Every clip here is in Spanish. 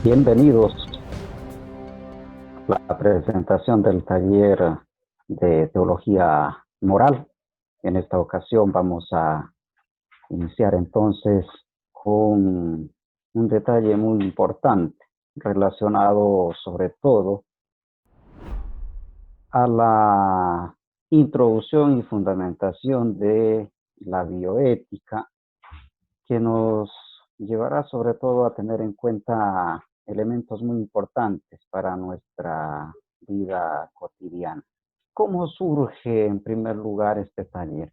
Bienvenidos a la presentación del taller de teología moral. En esta ocasión vamos a iniciar entonces con un detalle muy importante relacionado sobre todo a la introducción y fundamentación de la bioética, que nos llevará sobre todo a tener en cuenta elementos muy importantes para nuestra vida cotidiana. ¿Cómo surge en primer lugar este taller?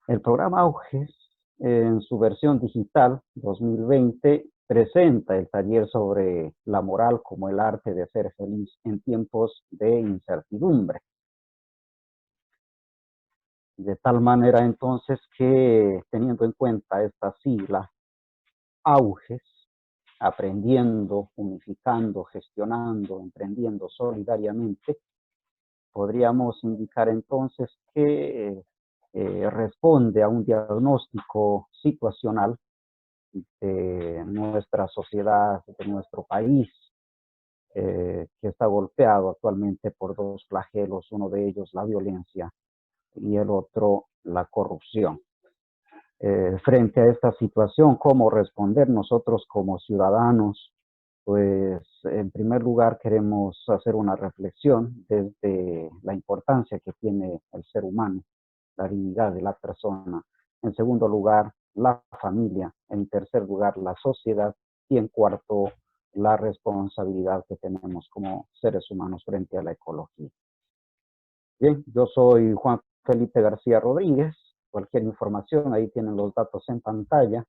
El programa Auges, en su versión digital 2020, presenta el taller sobre la moral como el arte de ser feliz en tiempos de incertidumbre. De tal manera entonces que, teniendo en cuenta esta sigla, Auges, aprendiendo, unificando, gestionando, emprendiendo solidariamente, podríamos indicar entonces que responde a un diagnóstico situacional de nuestra sociedad, de nuestro país, que está golpeado actualmente por dos flagelos, uno de ellos la violencia y el otro la corrupción. Frente a esta situación, ¿cómo responder nosotros como ciudadanos? Pues en primer lugar queremos hacer una reflexión desde la importancia que tiene el ser humano, la dignidad de la persona. En segundo lugar, la familia. En tercer lugar, la sociedad. Y en cuarto, la responsabilidad que tenemos como seres humanos frente a la ecología. Bien, yo soy Juan Felipe García Rodríguez. Cualquier información, ahí tienen los datos en pantalla.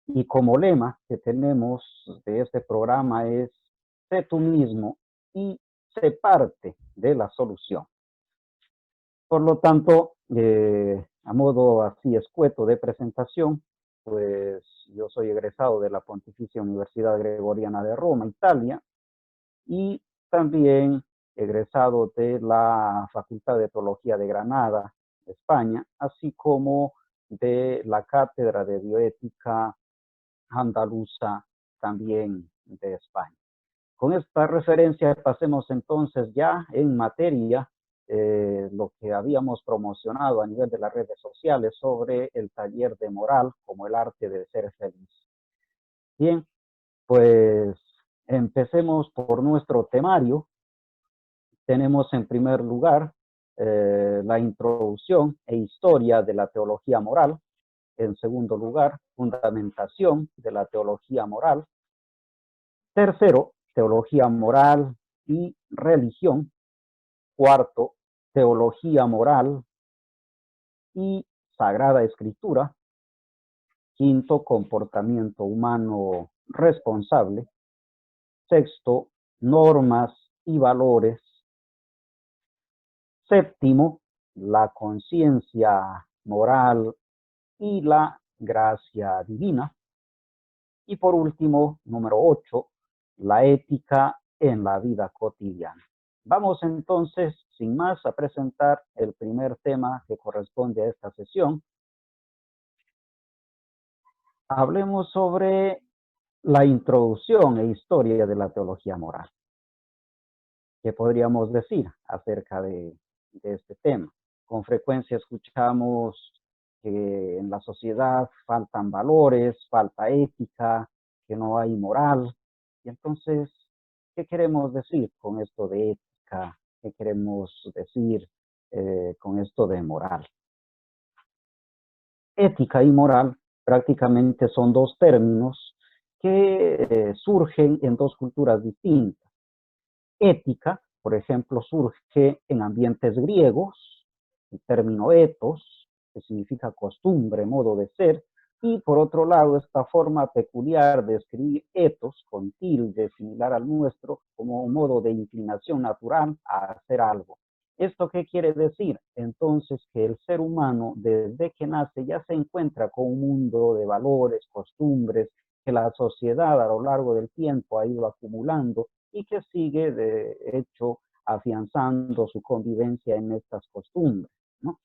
Y como lema que tenemos de este programa es: sé tú mismo y sé parte de la solución. Por lo tanto, a modo así escueto de presentación, pues yo soy egresado de la Pontificia Universidad Gregoriana de Roma, Italia, y también egresado de la Facultad de Teología de Granada, España, así como de la Cátedra de Bioética Andaluza, también de España. Con esta referencia pasemos entonces ya en materia, lo que habíamos promocionado a nivel de las redes sociales sobre el taller de moral como el arte de ser feliz. Bien, pues empecemos por nuestro temario. Tenemos en primer lugar la introducción e historia de la teología moral. En segundo lugar, fundamentación de la teología moral. Tercero, teología moral y religión. Cuarto, teología moral y sagrada escritura. Quinto, comportamiento humano responsable. Sexto, normas y valores. Séptimo, la conciencia moral y la gracia divina. Y por último, número 8, la ética en la vida cotidiana. Vamos entonces, sin más, a presentar el primer tema que corresponde a esta sesión. Hablemos sobre la introducción e historia de la teología moral. ¿Qué podríamos decir acerca de este tema? Con frecuencia escuchamos que en la sociedad faltan valores, falta ética, que no hay moral. Y entonces, ¿qué queremos decir con esto de ética? ¿Qué queremos decir con esto de moral? Ética y moral prácticamente son dos términos que surgen en dos culturas distintas. Ética, por ejemplo, surge en ambientes griegos, el término ethos, que significa costumbre, modo de ser, y por otro lado, esta forma peculiar de escribir ethos, con tilde, similar al nuestro, como un modo de inclinación natural a hacer algo. ¿Esto qué quiere decir? Entonces, que el ser humano, desde que nace, ya se encuentra con un mundo de valores, costumbres, que la sociedad a lo largo del tiempo ha ido acumulando y que sigue, de hecho, afianzando su convivencia en estas costumbres, ¿no?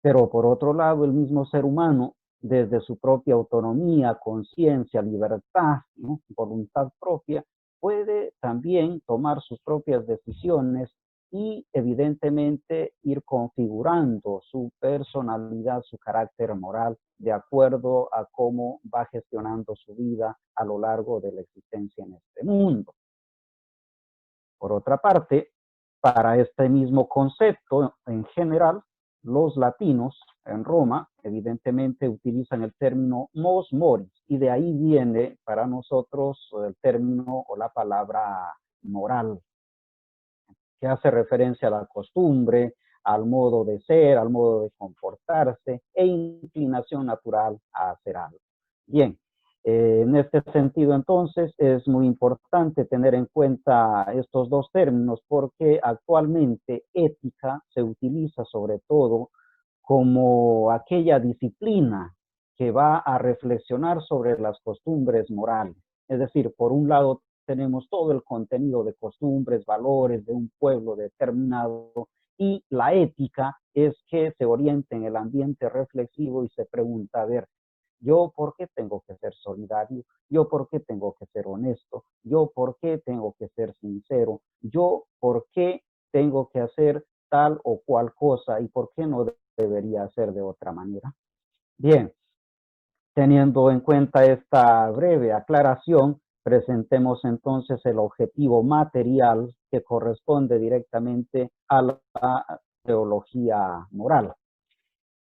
Pero por otro lado, el mismo ser humano, desde su propia autonomía, conciencia, libertad, ¿no?, voluntad propia, puede también tomar sus propias decisiones y evidentemente ir configurando su personalidad, su carácter moral, de acuerdo a cómo va gestionando su vida a lo largo de la existencia en este mundo. Por otra parte, para este mismo concepto en general, los latinos en Roma evidentemente utilizan el término mos moris y de ahí viene para nosotros el término o la palabra moral, que hace referencia a la costumbre, al modo de ser, al modo de comportarse e inclinación natural a hacer algo. Bien, en este sentido entonces es muy importante tener en cuenta estos dos términos porque actualmente ética se utiliza sobre todo como aquella disciplina que va a reflexionar sobre las costumbres morales. Es decir, por un lado tenemos todo el contenido de costumbres, valores de un pueblo determinado y la ética es que se oriente en el ambiente reflexivo y se pregunta, a ver, yo por qué tengo que ser solidario, yo por qué tengo que ser honesto, yo por qué tengo que ser sincero, yo por qué tengo que hacer tal o cual cosa y por qué no debería hacer de otra manera. Bien, teniendo en cuenta esta breve aclaración, presentemos entonces el objetivo material que corresponde directamente a la teología moral.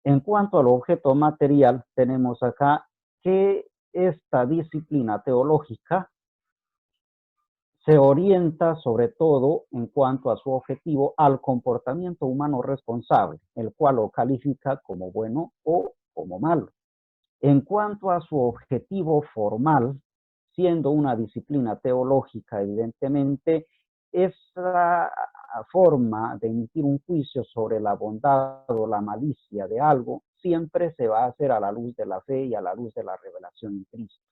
En cuanto al objeto material, tenemos acá que esta disciplina teológica se orienta sobre todo en cuanto a su objetivo al comportamiento humano responsable, el cual lo califica como bueno o como malo. En cuanto a su objetivo formal, siendo una disciplina teológica, evidentemente, esa forma de emitir un juicio sobre la bondad o la malicia de algo siempre se va a hacer a la luz de la fe y a la luz de la revelación en Cristo.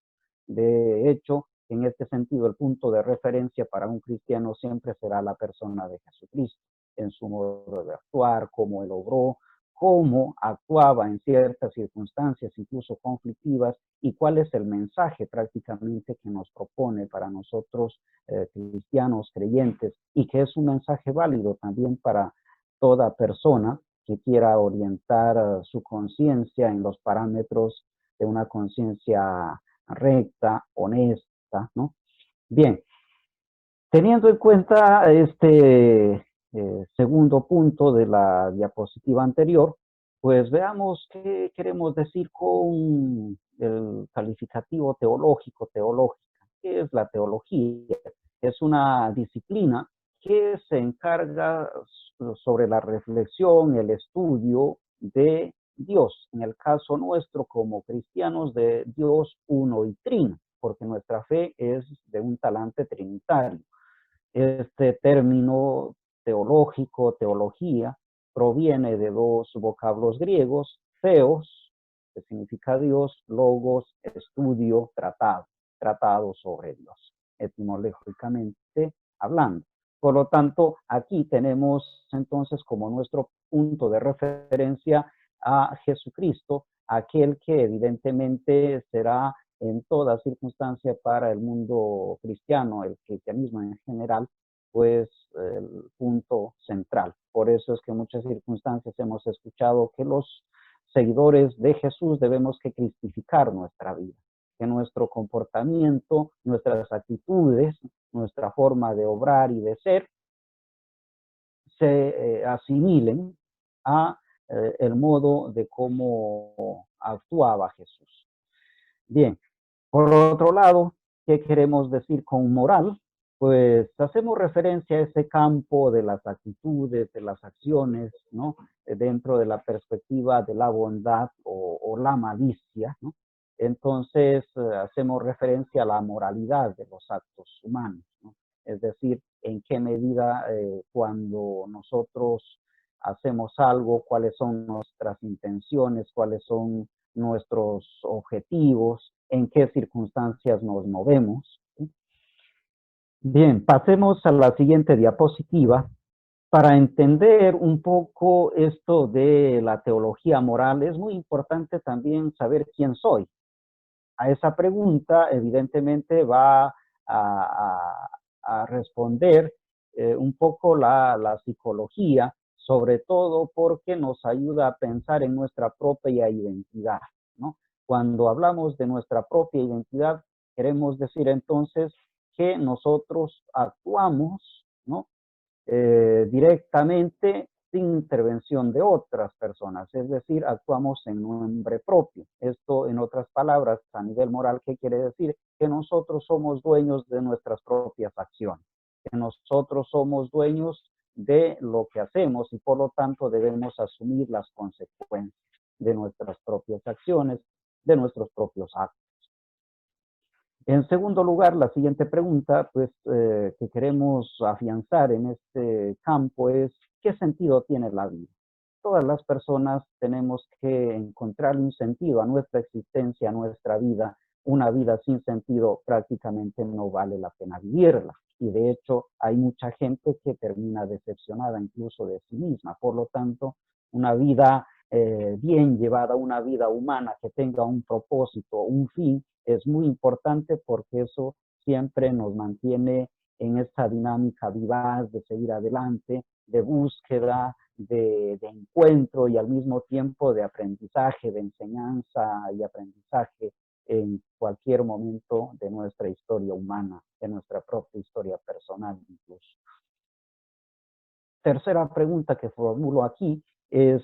De hecho, en este sentido, el punto de referencia para un cristiano siempre será la persona de Jesucristo, en su modo de actuar, cómo él obró, cómo actuaba en ciertas circunstancias, incluso conflictivas, y cuál es el mensaje prácticamente que nos propone para nosotros cristianos, creyentes, y que es un mensaje válido también para toda persona que quiera orientar su conciencia en los parámetros de una conciencia recta, honesta, ¿no? Bien, teniendo en cuenta este segundo punto de la diapositiva anterior, pues veamos qué queremos decir con el calificativo teológico, teológica. ¿Qué es la teología? Es una disciplina que se encarga sobre la reflexión, el estudio de Dios, en el caso nuestro como cristianos de Dios uno y trino, porque nuestra fe es de un talante trinitario. Este término teológico, teología, proviene de dos vocablos griegos, theos, que significa Dios, logos, estudio, tratado, tratado sobre Dios, etimológicamente hablando. Por lo tanto, aquí tenemos entonces como nuestro punto de referencia a Jesucristo, aquel que evidentemente será en toda circunstancia para el mundo cristiano, el cristianismo en general, pues el punto central. Por eso es que en muchas circunstancias hemos escuchado que los seguidores de Jesús debemos que cristificar nuestra vida, que nuestro comportamiento, nuestras actitudes, nuestra forma de obrar y de ser se asimilen a el modo de cómo actuaba Jesús. Bien, por otro lado, ¿qué queremos decir con moral? Pues hacemos referencia a ese campo de las actitudes, de las acciones, ¿no? Dentro de la perspectiva de la bondad o la malicia, ¿no? Entonces, hacemos referencia a la moralidad de los actos humanos, ¿no? Es decir, en qué medida cuando nosotros hacemos algo, cuáles son nuestras intenciones, cuáles son nuestros objetivos, en qué circunstancias nos movemos. ¿Sí? Bien, pasemos a la siguiente diapositiva. Para entender un poco esto de la teología moral, es muy importante también saber quién soy. A esa pregunta, evidentemente, va a responder un poco la psicología, sobre todo porque nos ayuda a pensar en nuestra propia identidad, ¿no? Cuando hablamos de nuestra propia identidad, queremos decir entonces que nosotros actuamos, ¿no? Directamente sin intervención de otras personas, es decir, actuamos en nombre propio. Esto, en otras palabras, a nivel moral, ¿qué quiere decir? Que nosotros somos dueños de nuestras propias acciones, que nosotros somos dueños de lo que hacemos y por lo tanto debemos asumir las consecuencias de nuestras propias acciones, de nuestros propios actos. En segundo lugar, la siguiente pregunta pues, que queremos afianzar en este campo es, ¿qué sentido tiene la vida? Todas las personas tenemos que encontrar un sentido a nuestra existencia, a nuestra vida. Una vida sin sentido prácticamente no vale la pena vivirla. Y de hecho hay mucha gente que termina decepcionada incluso de sí misma. Por lo tanto, una vida bien llevada, una vida humana que tenga un propósito, un fin, es muy importante porque eso siempre nos mantiene en esta dinámica vivaz de seguir adelante, de búsqueda, de encuentro y al mismo tiempo de aprendizaje, de enseñanza y aprendizaje en cualquier momento de nuestra historia humana, de nuestra propia historia personal incluso. Tercera pregunta que formulo aquí es,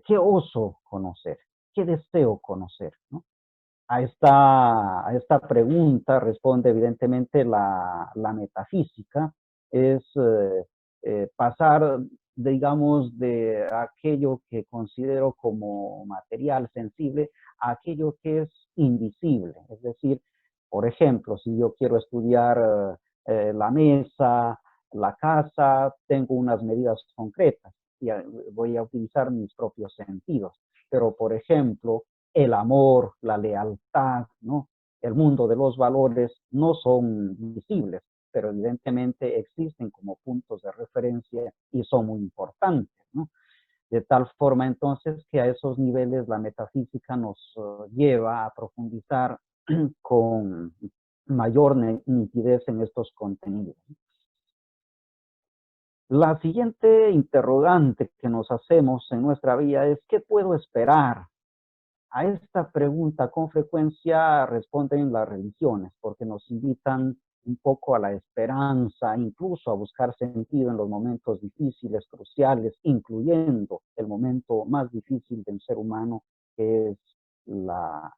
¿qué oso conocer? ¿Qué deseo conocer? ¿No? A esta pregunta responde evidentemente la metafísica, es pasar, digamos, de aquello que considero como material, sensible, a aquello que es invisible. Es decir, por ejemplo, si yo quiero estudiar la mesa, la casa, tengo unas medidas concretas y voy a utilizar mis propios sentidos. Pero, por ejemplo, el amor, la lealtad, ¿no? El mundo de los valores no son visibles, pero evidentemente existen como puntos de referencia y son muy importantes, ¿no? De tal forma entonces que a esos niveles la metafísica nos lleva a profundizar con mayor nitidez en estos contenidos. La siguiente interrogante que nos hacemos en nuestra vida es, ¿qué puedo esperar? A esta pregunta con frecuencia responden las religiones, porque nos invitan un poco a la esperanza, incluso a buscar sentido en los momentos difíciles, cruciales, incluyendo el momento más difícil del ser humano, que es la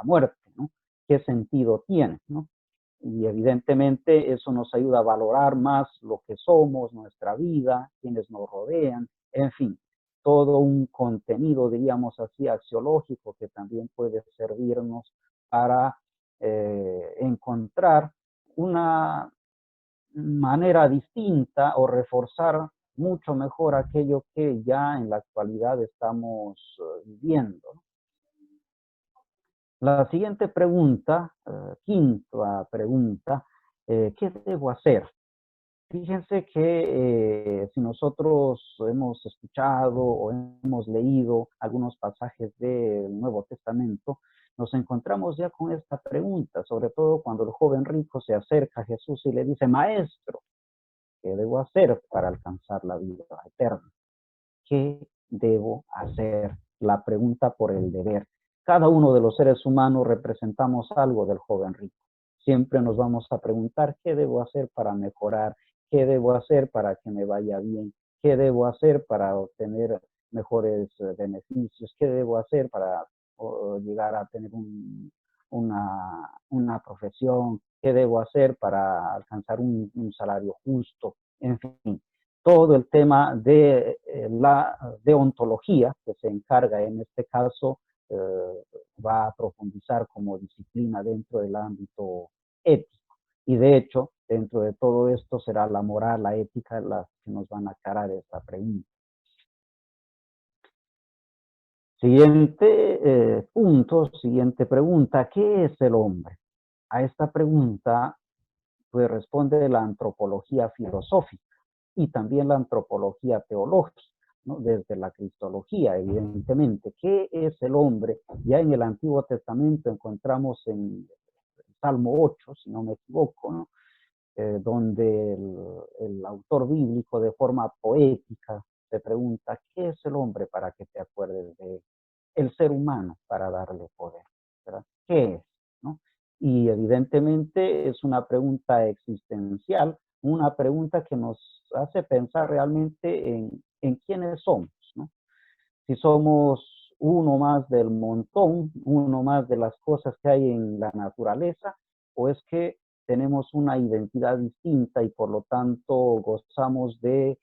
muerte, ¿no? ¿Qué sentido tiene, no? Y evidentemente eso nos ayuda a valorar más lo que somos, nuestra vida, quienes nos rodean, en fin, todo un contenido, diríamos así, axiológico que también puede servirnos para encontrar una manera distinta o reforzar mucho mejor aquello que ya en la actualidad estamos viviendo. La siguiente pregunta, quinta pregunta, ¿qué debo hacer? Fíjense que si nosotros hemos escuchado o hemos leído algunos pasajes del Nuevo Testamento, nos encontramos ya con esta pregunta, sobre todo cuando el joven rico se acerca a Jesús y le dice, Maestro, ¿qué debo hacer para alcanzar la vida eterna? ¿Qué debo hacer? La pregunta por el deber. Cada uno de los seres humanos representamos algo del joven rico. Siempre nos vamos a preguntar qué debo hacer para mejorar, qué debo hacer para que me vaya bien, qué debo hacer para obtener mejores beneficios, qué debo hacer para llegar a tener una profesión, qué debo hacer para alcanzar un salario justo, en fin todo el tema de la deontología, que se encarga en este caso, va a profundizar como disciplina dentro del ámbito ético. Y de hecho, dentro de todo esto será la moral, la ética, las que nos van a aclarar esta pregunta. Siguiente punto, siguiente pregunta, ¿qué es el hombre? A esta pregunta pues responde la antropología filosófica y también la antropología teológica, ¿no? Desde la cristología, evidentemente. ¿Qué es el hombre? Ya en el Antiguo Testamento encontramos en el Salmo 8, si no me equivoco, ¿no? donde el autor bíblico de forma poética se pregunta, ¿qué es el hombre para que te acuerdes de él? El ser humano para darle poder, ¿verdad? ¿Qué es? ¿No? Y evidentemente es una pregunta existencial, una pregunta que nos hace pensar realmente en quiénes somos, ¿no? Si somos uno más del montón, uno más de las cosas que hay en la naturaleza, o es que tenemos una identidad distinta y por lo tanto gozamos de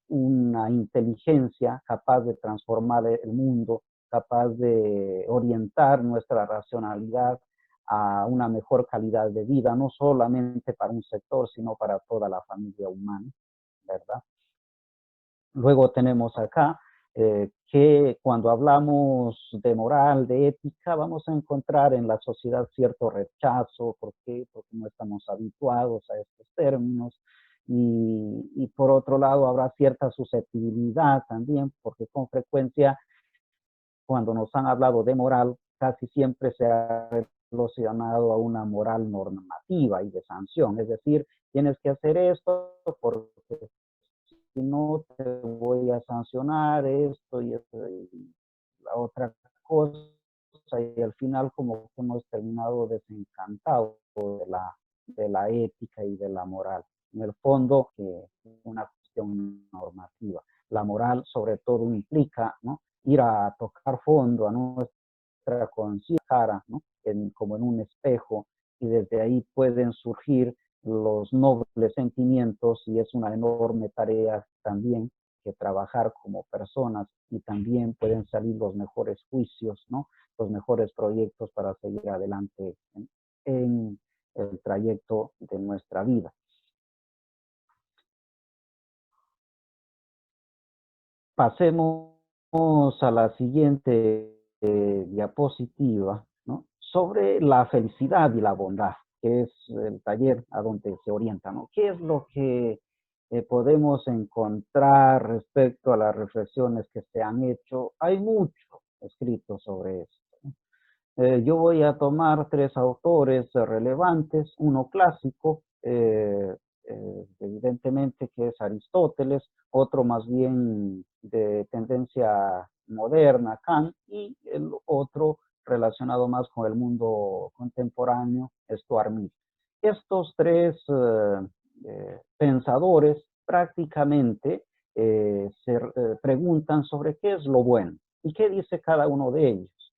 una inteligencia capaz de transformar el mundo, capaz de orientar nuestra racionalidad a una mejor calidad de vida, no solamente para un sector, sino para toda la familia humana, ¿verdad? Luego tenemos acá que cuando hablamos de moral, de ética, vamos a encontrar en la sociedad cierto rechazo. ¿Por qué? Porque no estamos habituados a estos términos. Y por otro lado, habrá cierta susceptibilidad también, porque con frecuencia cuando nos han hablado de moral, casi siempre se ha relacionado a una moral normativa y de sanción. Es decir, tienes que hacer esto porque si no te voy a sancionar esto y la otra cosa, y al final como que hemos terminado desencantados de la ética y de la moral. En el fondo, es una cuestión normativa. La moral sobre todo implica, ¿no?, ir a tocar fondo a nuestra conciencia, ¿no?, como en un espejo, y desde ahí pueden surgir los nobles sentimientos y es una enorme tarea también que trabajar como personas y también pueden salir los mejores juicios, ¿no?, los mejores proyectos para seguir adelante en el trayecto de nuestra vida. Pasemos a la siguiente diapositiva, ¿no?, sobre la felicidad y la bondad, que es el taller a donde se orienta, ¿no? ¿Qué es lo que podemos encontrar respecto a las reflexiones que se han hecho? Hay mucho escrito sobre esto, ¿no? Yo voy a tomar tres autores relevantes, uno clásico, evidentemente que es Aristóteles, otro más bien de tendencia moderna, Kant, y el otro relacionado más con el mundo contemporáneo, Stuart Mill. Estos tres pensadores prácticamente se preguntan sobre qué es lo bueno y qué dice cada uno de ellos.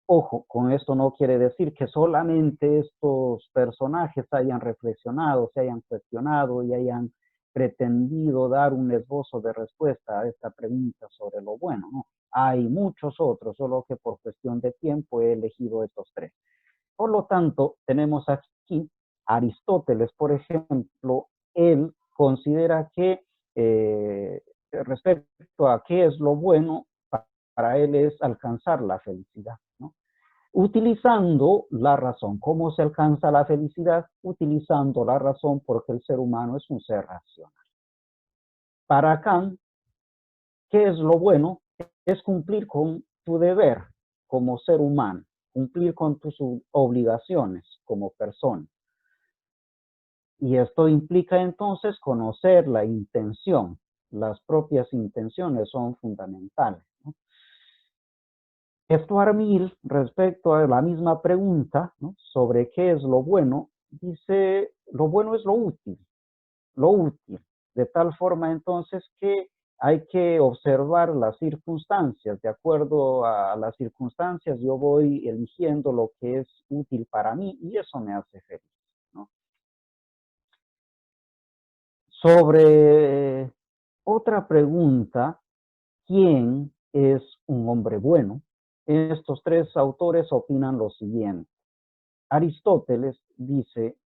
Ojo, con esto no quiere decir que solamente estos personajes hayan reflexionado, se hayan cuestionado y hayan pretendido dar un esbozo de respuesta a esta pregunta sobre lo bueno, ¿no? Hay muchos otros, solo que por cuestión de tiempo he elegido estos tres. Por lo tanto, tenemos aquí Aristóteles, por ejemplo, él considera que respecto a qué es lo bueno, para él es alcanzar la felicidad, ¿no?, utilizando la razón. ¿Cómo se alcanza la felicidad? Utilizando la razón, porque el ser humano es un ser racional. Para Kant, ¿qué es lo bueno? Es cumplir con tu deber como ser humano, cumplir con tus obligaciones como persona. Y esto implica entonces conocer la intención. Las propias intenciones son fundamentales, ¿no? Stuart Mill, respecto a la misma pregunta, ¿no?, sobre qué es lo bueno, dice, lo bueno es lo útil, de tal forma entonces que hay que observar las circunstancias, de acuerdo a las circunstancias yo voy eligiendo lo que es útil para mí y eso me hace feliz, ¿no? Sobre otra pregunta, ¿quién es un hombre bueno? Estos tres autores opinan lo siguiente. Aristóteles dice,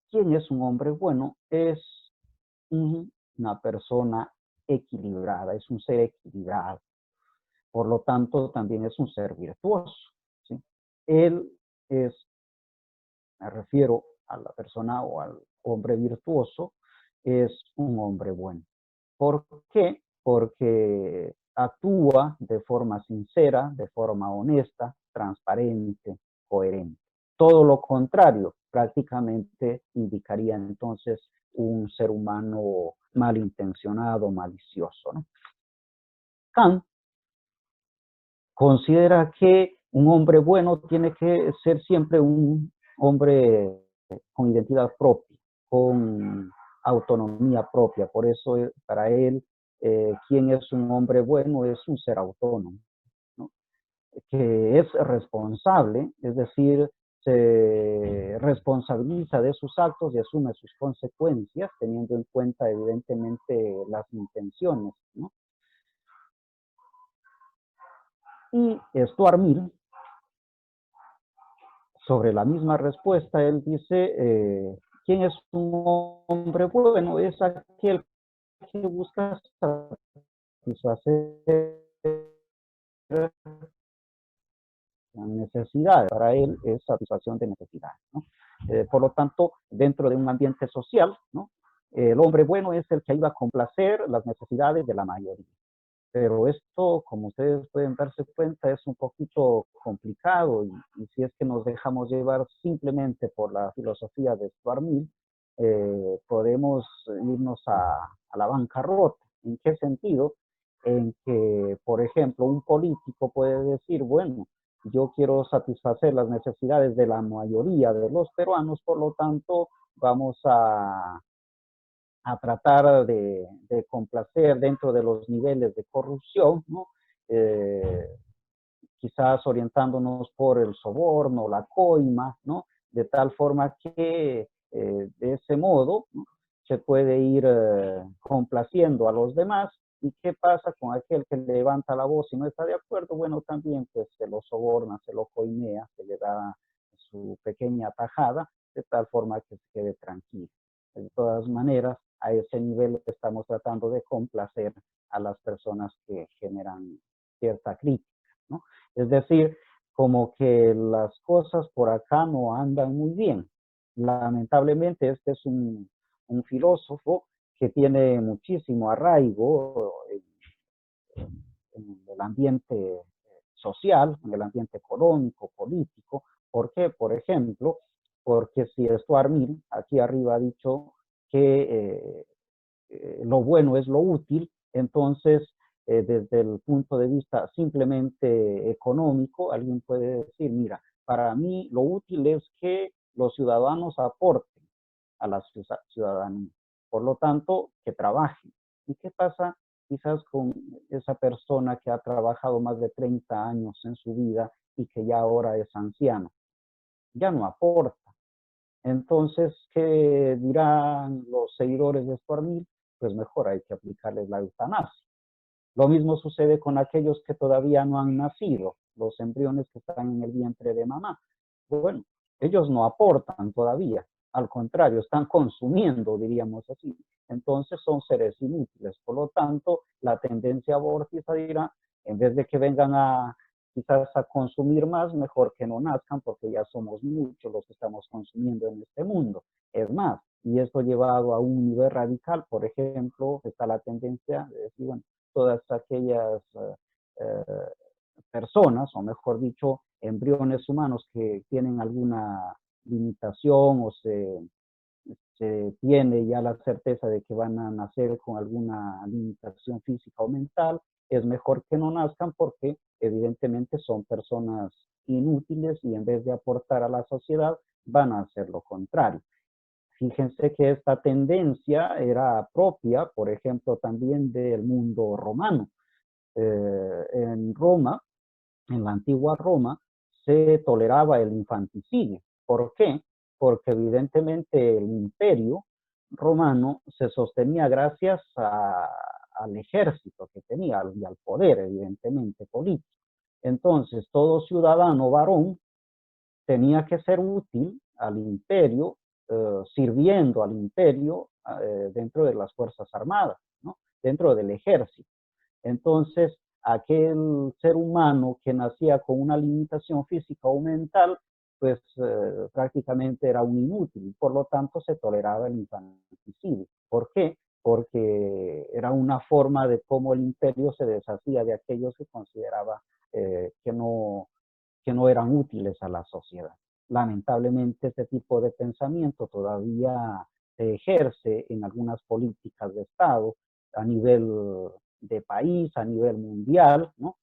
¿quién es un hombre bueno? Es una persona equilibrada, es un ser equilibrado. Por lo tanto, también es un ser virtuoso, ¿sí? Él es, me refiero a la persona o al hombre virtuoso, es un hombre bueno. ¿Por qué? Porque actúa de forma sincera, de forma honesta, transparente, coherente. todo lo contrario, prácticamente indicaría entonces un ser humano malintencionado, malicioso, ¿no? Kant considera que un hombre bueno tiene que ser siempre un hombre con identidad propia, con autonomía propia. Por eso, para él, quien es un hombre bueno es un ser autónomo, ¿no? Que es responsable, es decir, se responsabiliza de sus actos y asume sus consecuencias, teniendo en cuenta evidentemente las intenciones, ¿no? Y Stuart Mill, sobre la misma respuesta, él dice, ¿quién es un hombre bueno? Es aquel que busca satisfacer la necesidad. Para él es satisfacción de necesidades, ¿no? Por lo tanto, dentro de un ambiente social, ¿no? El hombre bueno es el que ayuda a complacer las necesidades de la mayoría. Pero esto, como ustedes pueden darse cuenta, es un poquito complicado y si es que nos dejamos llevar simplemente por la filosofía de Stuart Mill, podemos irnos a la bancarrota. ¿En qué sentido? En que, por ejemplo, un político puede decir, bueno, yo quiero satisfacer las necesidades de la mayoría de los peruanos, por lo tanto, vamos a tratar de complacer dentro de los niveles de corrupción, ¿no? Quizás orientándonos por el soborno, la coima, ¿no? De tal forma que de ese modo, ¿no? Se puede ir complaciendo a los demás. ¿Y qué pasa con aquel que levanta la voz y no está de acuerdo? Bueno, también pues se lo soborna, se lo coimea, se le da su pequeña tajada, de tal forma que se quede tranquilo. De todas maneras, a ese nivel estamos tratando de complacer a las personas que generan cierta crítica, ¿no? Es decir, como que las cosas por acá no andan muy bien. Lamentablemente, este es un filósofo que tiene muchísimo arraigo en el ambiente social, en el ambiente económico, político. ¿Por qué? Por ejemplo, porque si Stuart Mill aquí arriba ha dicho que lo bueno es lo útil, entonces desde el punto de vista simplemente económico, alguien puede decir, mira, para mí lo útil es que los ciudadanos aporten a la ciudadanía, por lo tanto, que trabajen. ¿Y qué pasa quizás con esa persona que ha trabajado más de 30 años en su vida y que ya ahora es anciano? Ya no aporta. Entonces, ¿qué dirán los seguidores de Stuart Mill? Pues mejor hay que aplicarles la eutanasia. Lo mismo sucede con aquellos que todavía no han nacido, los embriones que están en el vientre de mamá. Bueno, ellos no aportan todavía, al contrario, están consumiendo, diríamos así. Entonces son seres inútiles. Por lo tanto, la tendencia abortista dirá, en vez de que vengan a quizás a consumir más, mejor que no nazcan porque ya somos muchos los que estamos consumiendo en este mundo. Es más, y esto llevado a un nivel radical, por ejemplo, está la tendencia de decir, bueno, todas aquellas personas, o mejor dicho, embriones humanos que tienen alguna limitación o se tiene ya la certeza de que van a nacer con alguna limitación física o mental, es mejor que no nazcan porque evidentemente son personas inútiles y en vez de aportar a la sociedad van a hacer lo contrario. Fíjense que esta tendencia era propia, por ejemplo, también del mundo romano. En Roma, en la antigua Roma, se toleraba el infanticidio. ¿Por qué? Porque evidentemente el imperio romano se sostenía gracias al ejército que tenía y al poder, evidentemente, político. Entonces, todo ciudadano varón tenía que ser útil al imperio, sirviendo al imperio dentro de las Fuerzas Armadas, ¿no? Dentro del ejército. Entonces, aquel ser humano que nacía con una limitación física o mental, pues prácticamente era un inútil y por lo tanto se toleraba el infanticidio. ¿Por qué? Porque era una forma de cómo el imperio se deshacía de aquellos que consideraba que no eran útiles a la sociedad. Lamentablemente, este tipo de pensamiento todavía se ejerce en algunas políticas de Estado a nivel de país, a nivel mundial, ¿no?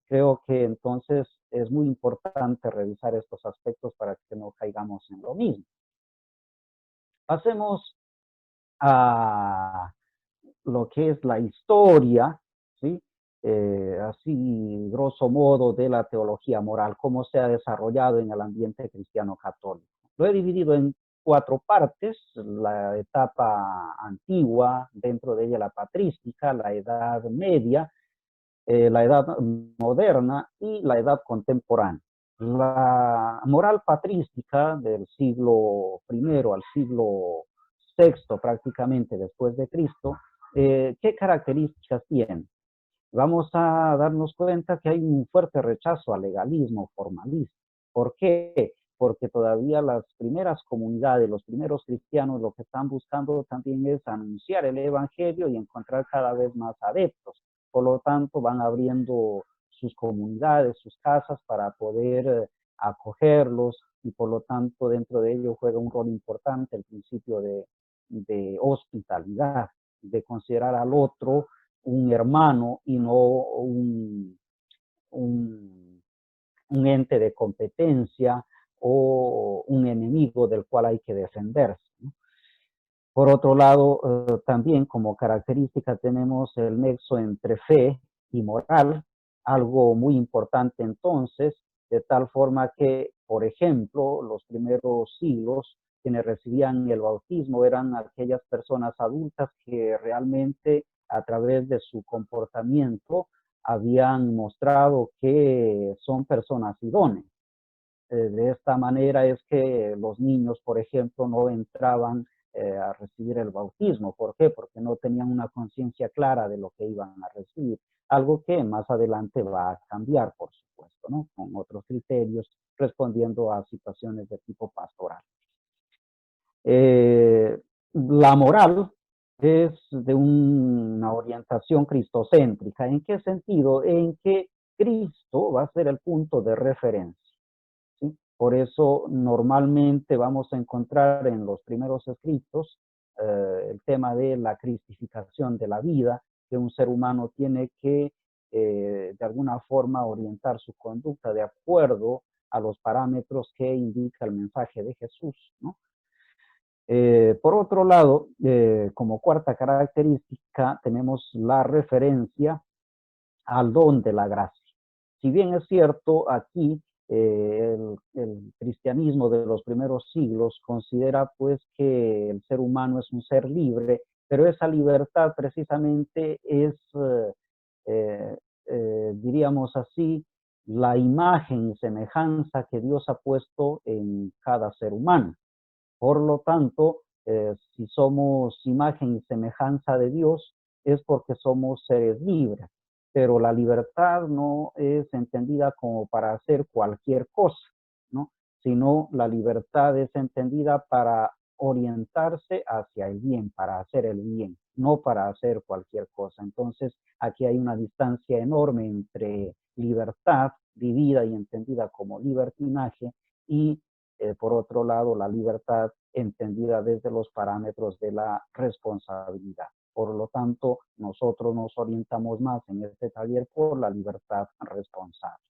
Creo que entonces es muy importante revisar estos aspectos para que no caigamos en lo mismo. Pasemos a lo que es la historia, ¿sí? Así, grosso modo, de la teología moral, cómo se ha desarrollado en el ambiente cristiano católico. Lo he dividido en 4 partes: la etapa antigua, dentro de ella la patrística, la edad media, la edad moderna y la edad contemporánea. La moral patrística del siglo I al siglo VI, prácticamente después de Cristo, ¿qué características tiene? Vamos a darnos cuenta que hay un fuerte rechazo al legalismo formalista. ¿Por qué? Porque todavía las primeras comunidades, los primeros cristianos, lo que están buscando también es anunciar el evangelio y encontrar cada vez más adeptos. Por lo tanto, van abriendo sus comunidades, sus casas para poder acogerlos, y por lo tanto dentro de ello juega un rol importante el principio de hospitalidad, de considerar al otro un hermano y no un, un ente de competencia o un enemigo del cual hay que defenderse, ¿no? Por otro lado, también como característica tenemos el nexo entre fe y moral, algo muy importante entonces, de tal forma que, por ejemplo, los primeros siglos, quienes recibían el bautismo eran aquellas personas adultas que realmente a través de su comportamiento habían mostrado que son personas idóneas. De esta manera es que los niños, por ejemplo, no entraban a recibir el bautismo. ¿Por qué? Porque no tenían una conciencia clara de lo que iban a recibir. Algo que más adelante va a cambiar, por supuesto, ¿no? Con otros criterios, respondiendo a situaciones de tipo pastoral. La moral es de una orientación cristocéntrica. ¿En qué sentido? En que Cristo va a ser el punto de referencia, ¿sí? Por eso normalmente vamos a encontrar en los primeros escritos el tema de la cristificación de la vida, que un ser humano tiene que de alguna forma orientar su conducta de acuerdo a los parámetros que indica el mensaje de Jesús, ¿no? Por otro lado, como cuarta característica, tenemos la referencia al don de la gracia. Si bien es cierto, aquí el cristianismo de los primeros siglos considera pues que el ser humano es un ser libre, pero esa libertad precisamente es, diríamos así, la imagen y semejanza que Dios ha puesto en cada ser humano. Por lo tanto, si somos imagen y semejanza de Dios, es porque somos seres libres. Pero la libertad no es entendida como para hacer cualquier cosa, ¿no? Sino la libertad es entendida para orientarse hacia el bien, para hacer el bien, no para hacer cualquier cosa. Entonces, aquí hay una distancia enorme entre libertad vivida y entendida como libertinaje y por otro lado, la libertad entendida desde los parámetros de la responsabilidad. Por lo tanto, nosotros nos orientamos más en este taller por la libertad responsable.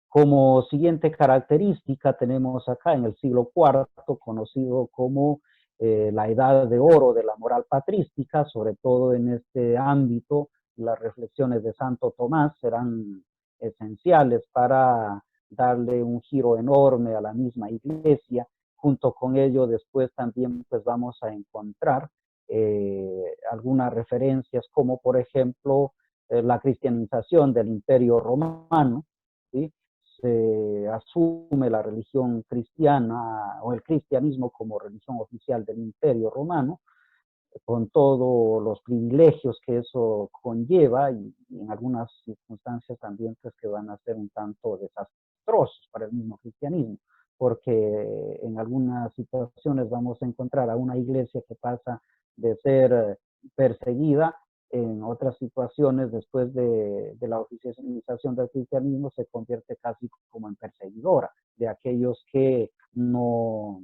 Como siguiente característica tenemos acá en el siglo IV, conocido como la edad de oro de la moral patrística, sobre todo en este ámbito, las reflexiones de Santo Tomás serán esenciales para darle un giro enorme a la misma iglesia. Junto con ello, después también pues vamos a encontrar algunas referencias como por ejemplo la cristianización del Imperio Romano, ¿sí? Se asume la religión cristiana o el cristianismo como religión oficial del Imperio Romano, con todos los privilegios que eso conlleva y en algunas circunstancias también pues que van a ser un tanto desastrosos para el mismo cristianismo, porque en algunas situaciones vamos a encontrar a una iglesia que pasa de ser perseguida en otras situaciones, después de la oficialización del cristianismo, se convierte casi como en perseguidora de aquellos que no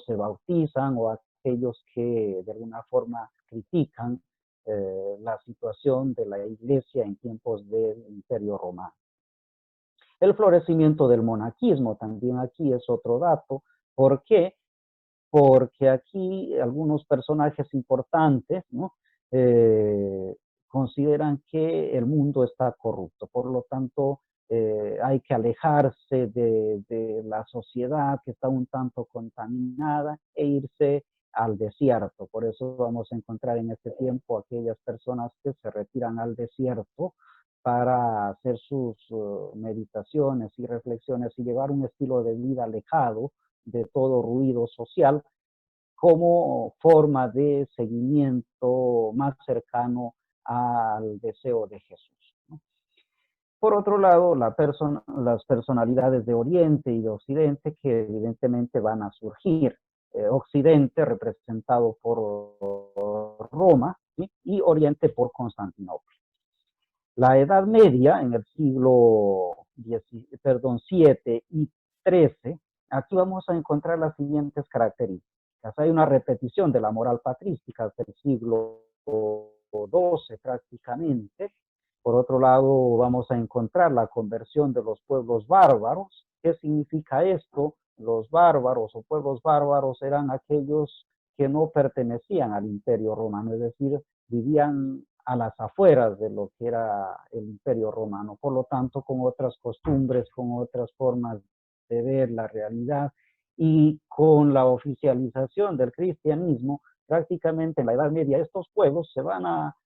se bautizan o aquellos que de alguna forma critican la situación de la iglesia en tiempos del Imperio Romano. El florecimiento del monaquismo también aquí es otro dato. ¿Por qué? Porque aquí algunos personajes importantes, ¿no? Consideran que el mundo está corrupto, por lo tanto hay que alejarse de la sociedad que está un tanto contaminada e irse al desierto. Por eso vamos a encontrar en este tiempo aquellas personas que se retiran al desierto para hacer sus meditaciones y reflexiones y llevar un estilo de vida alejado de todo ruido social como forma de seguimiento más cercano al deseo de Jesús, ¿no? Por otro lado, las personalidades de Oriente y de Occidente que evidentemente van a surgir. Occidente representado por Roma, ¿sí? Y Oriente por Constantinopla. La Edad Media, en el siglo VII y XIII, aquí vamos a encontrar las siguientes características. Hay una repetición de la moral patrística del siglo XII prácticamente. Por otro lado, vamos a encontrar la conversión de los pueblos bárbaros. ¿Qué significa esto? Los bárbaros o pueblos bárbaros eran aquellos que no pertenecían al Imperio Romano, es decir, vivían a las afueras de lo que era el Imperio Romano, por lo tanto con otras costumbres, con otras formas de ver la realidad, y con la oficialización del cristianismo, prácticamente en la Edad Media estos pueblos se van a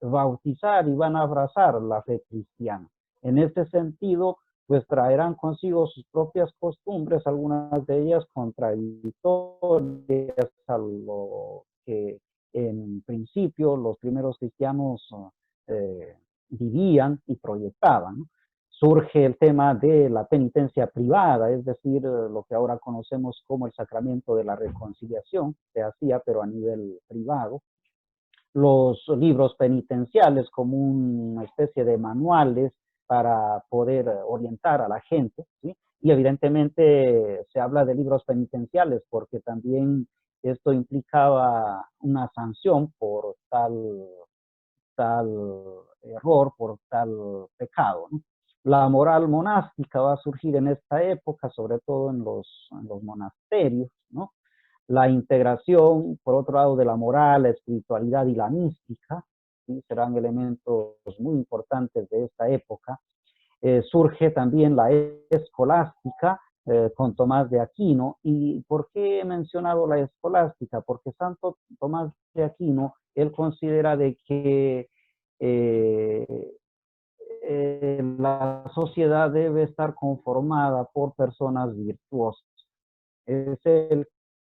bautizar y van a abrazar la fe cristiana. En este sentido, pues traerán consigo sus propias costumbres, algunas de ellas contradictorias a lo que en principio los primeros cristianos vivían y proyectaban, ¿no? Surge el tema de la penitencia privada, es decir, lo que ahora conocemos como el sacramento de la reconciliación, se hacía pero a nivel privado. Los libros penitenciales como una especie de manuales para poder orientar a la gente, ¿sí? Y evidentemente se habla de libros penitenciales porque también esto implicaba una sanción por tal error, por tal pecado, ¿no? La moral monástica va a surgir en esta época, sobre todo en los monasterios, ¿no? La integración, por otro lado, de la moral, la espiritualidad y la mística, ¿sí? Serán elementos muy importantes de esta época. Surge también la escolástica con Tomás de Aquino. ¿Y por qué he mencionado la escolástica? Porque Santo Tomás de Aquino, él considera de que la sociedad debe estar conformada por personas virtuosas. Es el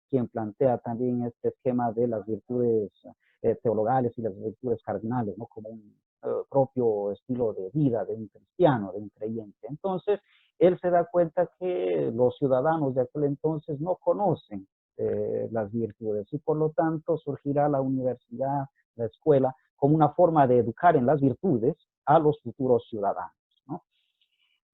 quien plantea también este esquema de las virtudes teologales y las virtudes cardinales, ¿no? Como un propio estilo de vida de un cristiano, de un creyente. Entonces, él se da cuenta que los ciudadanos de aquel entonces no conocen las virtudes y por lo tanto surgirá la universidad, la escuela, como una forma de educar en las virtudes a los futuros ciudadanos, ¿no?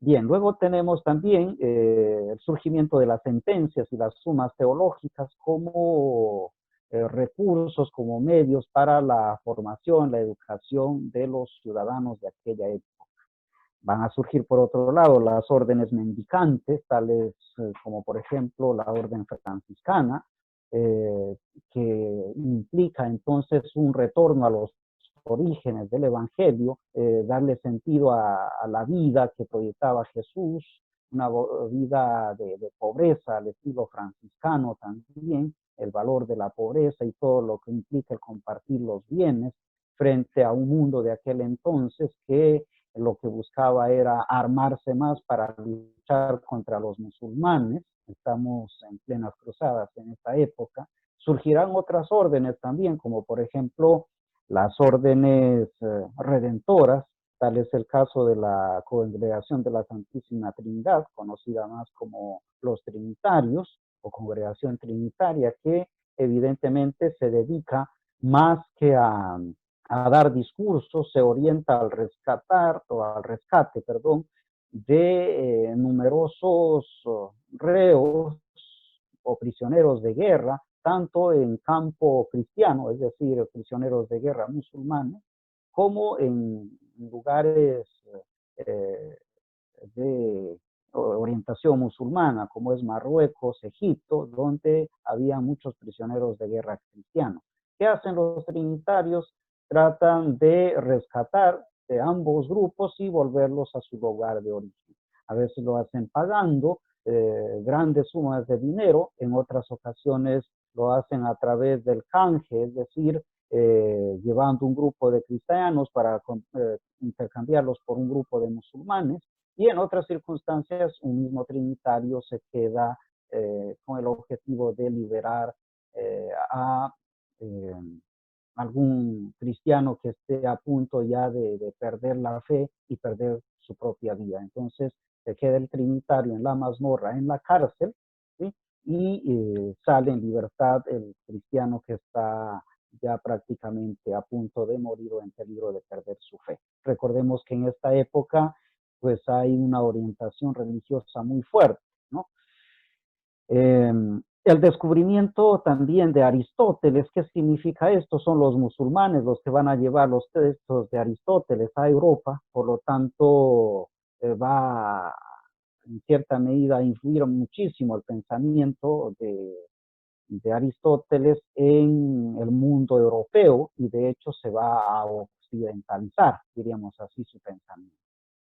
Bien, luego tenemos también el surgimiento de las sentencias y las sumas teológicas como recursos, como medios para la formación, la educación de los ciudadanos de aquella época. Van a surgir, por otro lado, las órdenes mendicantes, tales como, por ejemplo, la orden franciscana, que implica entonces un retorno a los orígenes del Evangelio, darle sentido a la vida que proyectaba Jesús, una vida de pobreza al estilo franciscano también, el valor de la pobreza y todo lo que implica el compartir los bienes frente a un mundo de aquel entonces que lo que buscaba era armarse más para luchar contra los musulmanes. Estamos en plenas cruzadas en esta época. Surgirán otras órdenes también, como por ejemplo las órdenes redentoras, tal es el caso de la Congregación de la Santísima Trinidad, conocida más como los Trinitarios o Congregación Trinitaria, que evidentemente se dedica más que a dar discursos, se orienta al rescate, perdón, de numerosos reos o prisioneros de guerra, tanto en campo cristiano, es decir, prisioneros de guerra musulmanes, como en lugares eh, de orientación musulmana, como es Marruecos, Egipto, donde había muchos prisioneros de guerra cristianos. ¿Qué hacen los trinitarios? Tratan de rescatar de ambos grupos y volverlos a su lugar de origen. A veces lo hacen pagando grandes sumas de dinero, en otras ocasiones lo hacen a través del canje, es decir, llevando un grupo de cristianos para intercambiarlos por un grupo de musulmanes, y en otras circunstancias un mismo trinitario se queda con el objetivo de liberar a eh, algún cristiano que esté a punto ya de perder la fe y perder su propia vida. Entonces se queda el trinitario en la mazmorra, en la cárcel, ¿sí? Y sale en libertad el cristiano que está ya prácticamente a punto de morir o en peligro de perder su fe. Recordemos que en esta época pues hay una orientación religiosa muy fuerte, ¿no? El descubrimiento también de Aristóteles, ¿qué significa esto? Son los musulmanes los que van a llevar los textos de Aristóteles a Europa, por lo tanto va en cierta medida a influir muchísimo el pensamiento de Aristóteles en el mundo europeo y de hecho se va a occidentalizar, diríamos así, su pensamiento.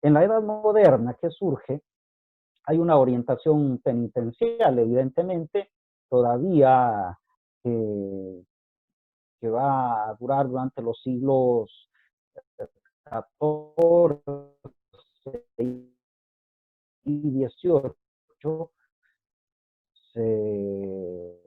En la Edad Moderna, ¿qué surge? Hay una orientación penitencial, evidentemente, todavía que va a durar durante los siglos XIV y XVIII. Se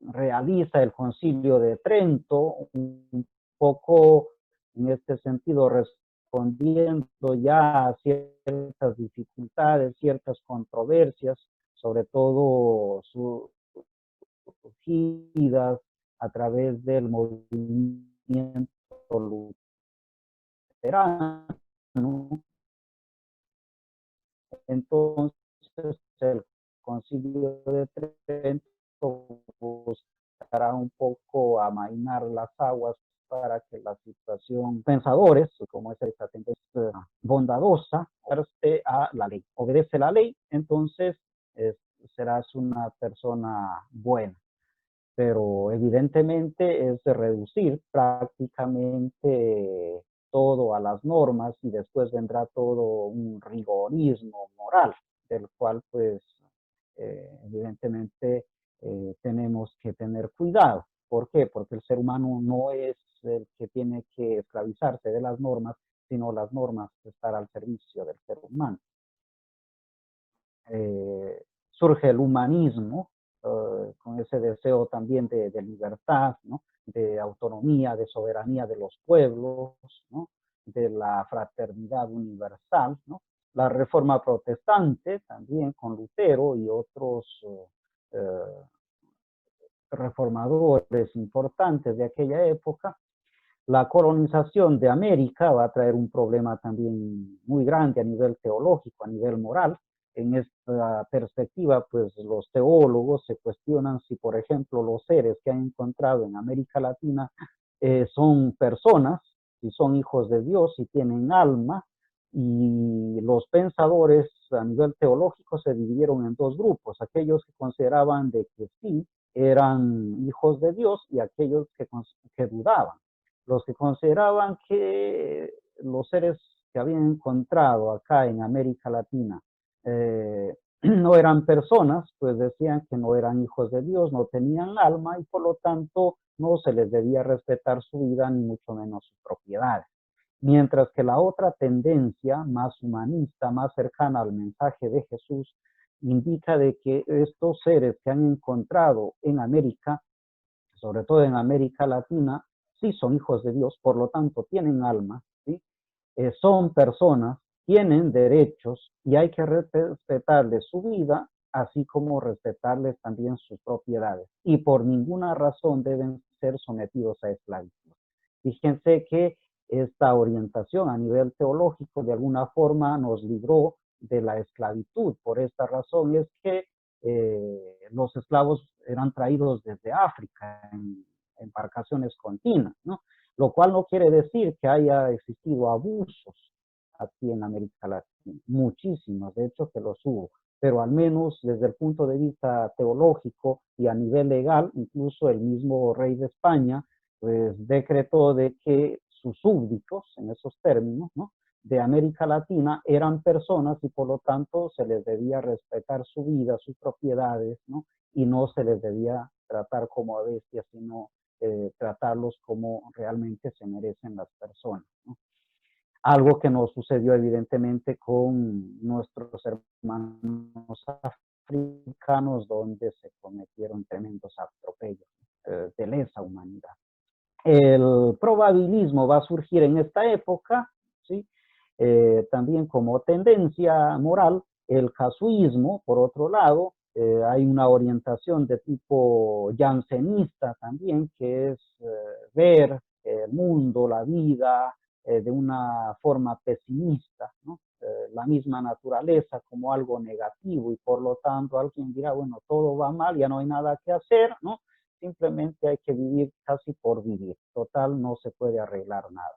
realiza el Concilio de Trento, un poco en este sentido respondiendo ya a ciertas dificultades, ciertas controversias, sobre todo surgidas a través del movimiento luterano. Entonces, el Concilio de Trento buscará un poco amainar las aguas para que la situación, pensadores, como es esta tendencia bondadosa, a la ley. Obedece la ley, entonces serás una persona buena. Pero evidentemente es de reducir prácticamente todo a las normas y después vendrá todo un rigorismo moral, del cual pues evidentemente tenemos que tener cuidado. ¿Por qué? Porque el ser humano no es el que tiene que esclavizarse de las normas, sino las normas estar al servicio del ser humano. Surge el humanismo, con ese deseo también de libertad, ¿no? De autonomía, de soberanía de los pueblos, ¿no? De la fraternidad universal, ¿no? La reforma protestante también con Lutero y otros reformadores importantes de aquella época. La colonización de América va a traer un problema también muy grande a nivel teológico, a nivel moral. En esta perspectiva, pues los teólogos se cuestionan si, por ejemplo, los seres que han encontrado en América Latina son personas, si son hijos de Dios, si tienen alma, y los pensadores a nivel teológico se dividieron en dos grupos, aquellos que consideraban de que sí eran hijos de Dios y aquellos que dudaban. Los que consideraban que los seres que habían encontrado acá en América Latina no eran personas, pues decían que no eran hijos de Dios, no tenían alma y por lo tanto no se les debía respetar su vida ni mucho menos sus propiedades. Mientras que la otra tendencia, más humanista, más cercana al mensaje de Jesús, indica de que estos seres que han encontrado en América, sobre todo en América Latina, sí son hijos de Dios, por lo tanto tienen alma, ¿sí? Son personas, tienen derechos y hay que respetarles su vida, así como respetarles también sus propiedades. Y por ninguna razón deben ser sometidos a esclavitud. Fíjense que esta orientación a nivel teológico de alguna forma nos libró de la esclavitud. Por esta razón es que los esclavos eran traídos desde África en embarcaciones continuas, ¿no? Lo cual no quiere decir que haya existido abusos aquí en América Latina, muchísimos, de hecho que los hubo, pero al menos desde el punto de vista teológico y a nivel legal, incluso el mismo rey de España, pues decretó de que sus súbditos, en esos términos, ¿no?, de América Latina eran personas y por lo tanto se les debía respetar su vida, sus propiedades, ¿no?, y no se les debía tratar como a bestias, sino tratarlos como realmente se merecen las personas, ¿no? Algo que no sucedió evidentemente con nuestros hermanos africanos, donde se cometieron tremendos atropellos de lesa humanidad. El probabilismo va a surgir en esta época, ¿sí? También como tendencia moral. El casuismo, por otro lado, hay una orientación de tipo jansenista también, que es ver el mundo, la vida, de una forma pesimista, ¿no? La misma naturaleza como algo negativo, y por lo tanto alguien dirá, bueno, todo va mal, ya no hay nada que hacer, ¿no? Simplemente hay que vivir casi por vivir. Total, no se puede arreglar nada.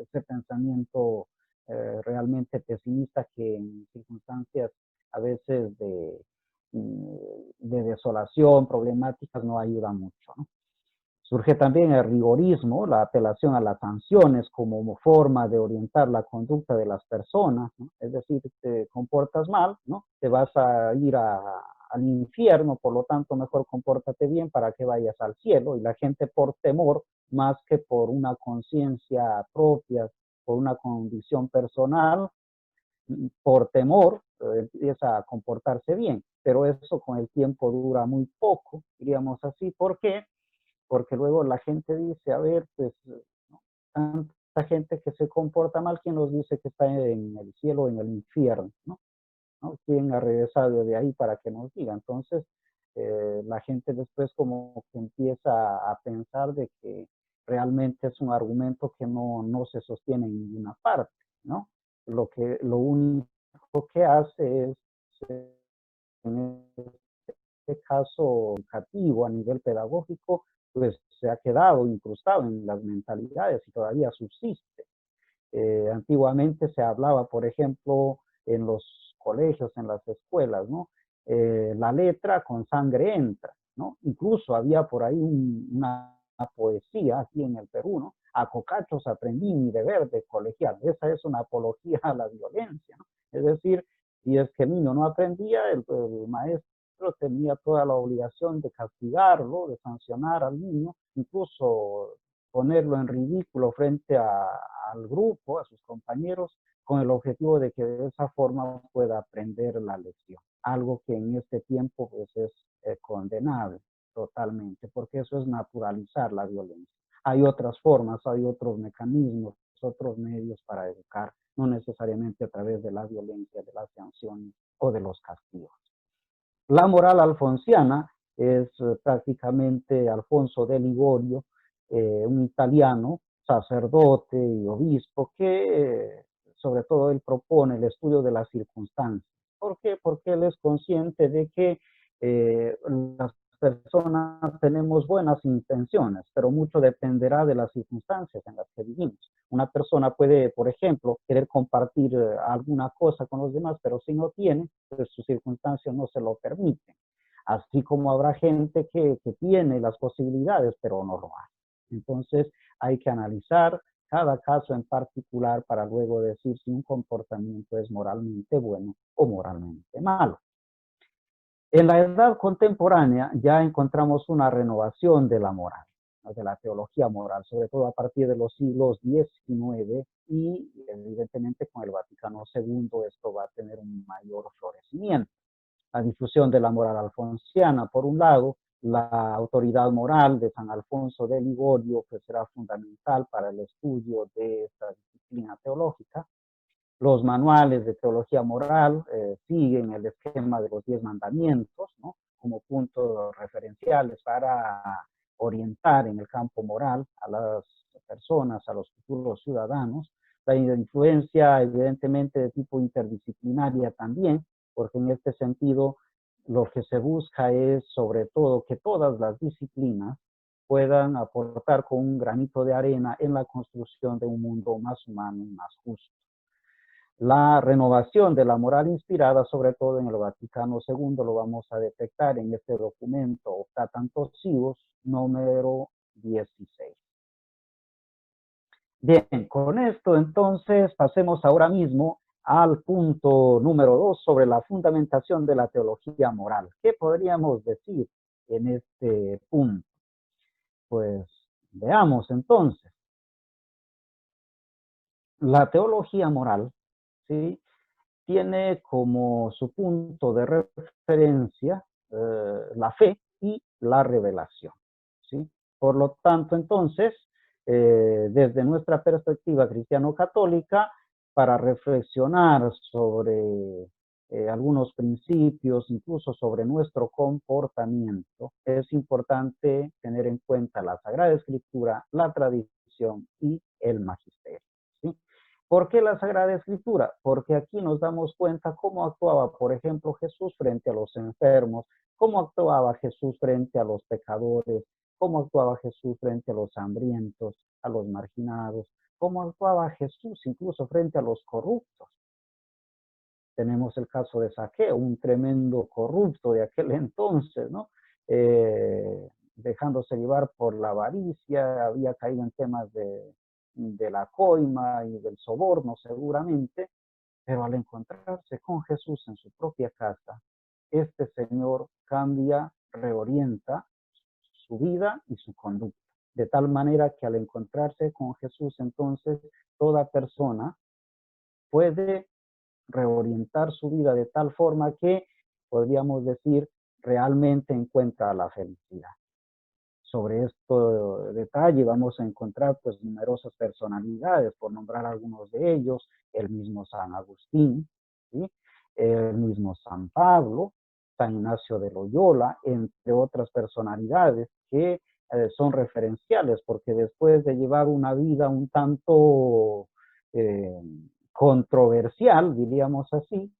Ese pensamiento realmente pesimista, que en circunstancias a veces de desolación, problemáticas, no ayuda mucho, ¿no? Surge también el rigorismo, la apelación a las sanciones como forma de orientar la conducta de las personas, ¿no? Es decir, te comportas mal, ¿no?, te vas a ir al infierno, por lo tanto mejor compórtate bien para que vayas al cielo, y la gente por temor, más que por una conciencia propia, por una condición personal, por temor, empieza a comportarse bien, pero eso con el tiempo dura muy poco, diríamos así. ¿Por qué? Porque luego la gente dice, a ver, pues, ¿no?, tanta gente que se comporta mal, ¿quién nos dice que está en el cielo o en el infierno, ¿no? ¿No? ¿Quién ha regresado de ahí para que nos diga? Entonces, la gente después como que empieza a pensar de que realmente es un argumento que no se sostiene en ninguna parte, ¿no? Lo único que hace es, en este caso educativo, a nivel pedagógico, pues se ha quedado incrustado en las mentalidades y todavía subsiste. Antiguamente se hablaba, por ejemplo, en los colegios, en las escuelas, ¿no? La letra con sangre entra, ¿no? Incluso había por ahí una poesía aquí en el Perú, ¿no? A cocachos aprendí mi deber de colegial. Esa es una apología a la violencia, ¿no? Es decir, si es que el niño no aprendía, el maestro tenía toda la obligación de castigarlo, de sancionar al niño, incluso ponerlo en ridículo frente al grupo, a sus compañeros, con el objetivo de que de esa forma pueda aprender la lección. Algo que en este tiempo pues es condenable totalmente, porque eso es naturalizar la violencia. Hay otras formas, hay otros mecanismos, otros medios para educar, no necesariamente a través de la violencia, de las sanciones o de los castigos. La moral alfonsiana es prácticamente Alfonso de Ligorio, un italiano, sacerdote y obispo, que sobre todo él propone el estudio de las circunstancias. ¿Por qué? Porque él es consciente de que las personas tenemos buenas intenciones, pero mucho dependerá de las circunstancias en las que vivimos. Una persona puede, por ejemplo, querer compartir alguna cosa con los demás, pero si no tiene, pues sus circunstancias no se lo permiten. Así como habrá gente que tiene las posibilidades, pero no lo hace. Entonces, hay que analizar cada caso en particular para luego decir si un comportamiento es moralmente bueno o moralmente malo. En la edad contemporánea ya encontramos una renovación de la moral, de la teología moral, sobre todo a partir de los siglos XIX, y evidentemente con el Vaticano II esto va a tener un mayor florecimiento. La difusión de la moral alfonsiana, por un lado, la autoridad moral de San Alfonso de Ligorio, que será fundamental para el estudio de esta disciplina teológica. Los manuales de teología moral siguen el esquema de los 10 mandamientos, ¿no?, como puntos referenciales para orientar en el campo moral a las personas, a los futuros ciudadanos. La influencia evidentemente de tipo interdisciplinaria también, porque en este sentido lo que se busca es sobre todo que todas las disciplinas puedan aportar con un granito de arena en la construcción de un mundo más humano y más justo. La renovación de la moral inspirada, sobre todo en el Vaticano II, lo vamos a detectar en este documento Optatanto Civis, número 16. Bien, con esto entonces pasemos ahora mismo al punto número 2 sobre la fundamentación de la teología moral. ¿Qué podríamos decir en este punto? Pues veamos entonces. La teología moral, ¿sí?, tiene como su punto de referencia la fe y la revelación, ¿sí? Por lo tanto, entonces, desde nuestra perspectiva cristiano-católica, para reflexionar sobre algunos principios, incluso sobre nuestro comportamiento, es importante tener en cuenta la Sagrada Escritura, la tradición y el magisterio, ¿sí? ¿Por qué la Sagrada Escritura? Porque aquí nos damos cuenta cómo actuaba, por ejemplo, Jesús frente a los enfermos, cómo actuaba Jesús frente a los pecadores, cómo actuaba Jesús frente a los hambrientos, a los marginados, cómo actuaba Jesús incluso frente a los corruptos. Tenemos el caso de Zaqueo, un tremendo corrupto de aquel entonces, ¿no? Dejándose llevar por la avaricia, había caído en temas de la coima y del soborno seguramente, pero al encontrarse con Jesús en su propia casa, este señor cambia, reorienta su vida y su conducta. De tal manera que al encontrarse con Jesús, entonces toda persona puede reorientar su vida de tal forma que, podríamos decir, realmente encuentra la felicidad. Sobre este detalle vamos a encontrar pues numerosas personalidades, por nombrar algunos de ellos, el mismo San Agustín, ¿sí?, el mismo San Pablo, San Ignacio de Loyola, entre otras personalidades que son referenciales, porque después de llevar una vida un tanto eh, controversial, diríamos así,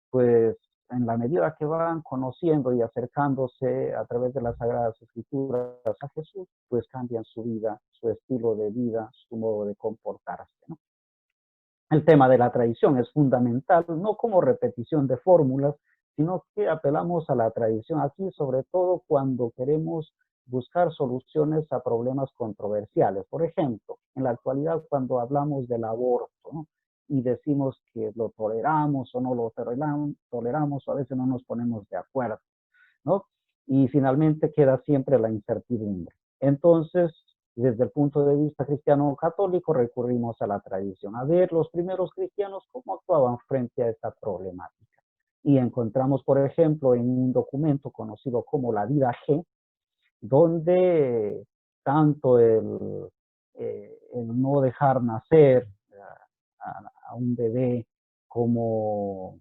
pues en la medida que van conociendo y acercándose a través de las Sagradas Escrituras a Jesús, pues cambian su vida, su estilo de vida, su modo de comportarse, ¿no? El tema de la tradición es fundamental, no como repetición de fórmulas, sino que apelamos a la tradición aquí, sobre todo cuando queremos buscar soluciones a problemas controversiales. Por ejemplo, en la actualidad cuando hablamos del aborto, ¿no?, y decimos que lo toleramos o no lo toleramos, o a veces no nos ponemos de acuerdo, ¿no? Y finalmente queda siempre la incertidumbre. Entonces, desde el punto de vista cristiano-católico, recurrimos a la tradición. A ver, los primeros cristianos, ¿cómo actuaban frente a esta problemática? Y encontramos, por ejemplo, en un documento conocido como la Vida G, donde tanto el no dejar nacer a un bebé como